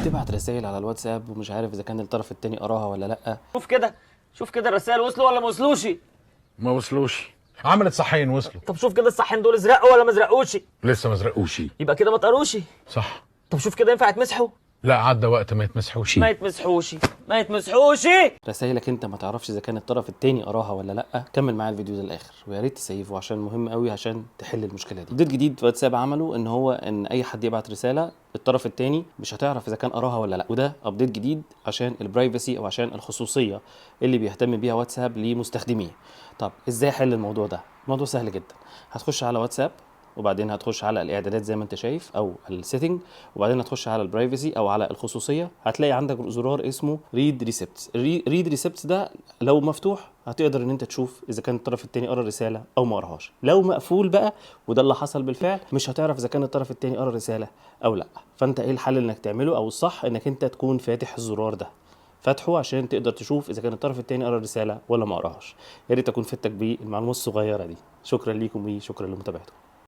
بتبعت رسائل على الواتساب ومش عارف اذا كان الطرف التاني قراها ولا لا. شوف كده الرسائل وصلوا ولا ما وصلوش؟ ما وصلوش. عملت صحين وصلوا. طب شوف كده الصحين دول ازرقوا ولا ما ازرقوش؟ لسه ما زرقوش. يبقى كده ما اتقروش. صح. طب شوف كده ينفع يتمسحوا؟ لا عدى وقت ما يتمسحوش. ما يتمسحوش. رسائلك انت ما تعرفش اذا كان الطرف التاني قراها ولا لا. كمل معايا الفيديو ده للاخر ويا ريت تسيفه عشان مهم قوي عشان تحل المشكله دي. ابديت جديد واتساب عمله ان اي حد يبعت رساله الطرف التاني مش هتعرف اذا كان قراها ولا لا، وده ابديت جديد عشان البرايفسي او عشان الخصوصيه اللي بيهتم بيها واتساب لمستخدميه. طب ازاي احل الموضوع ده؟ الموضوع سهل جدا. هتخش على واتساب وبعدين هتخش على الاعدادات زي ما انت شايف او السيتنج، وبعدين هتخش على البرايفسي او على الخصوصيه. هتلاقي عندك زرار اسمه ريد ريسبتس. ريد ريسبتس ده لو مفتوح هتقدر ان انت تشوف اذا كان الطرف الثاني قرا الرساله او ما قراهاش. لو مقفول بقى وده اللي حصل بالفعل مش هتعرف اذا كان الطرف الثاني قرا الرساله او لا. فانت ايه الحل انك تعمله او الصح انك انت تكون فاتح الزرار ده، فاتحه عشان تقدر تشوف اذا كان الطرف الثاني قرا الرساله ولا ما قراهاش. يا ريت اكون فدتك بالمعلومه الصغيره دي. شكرا ليكم وشكرا لمتابعتكم.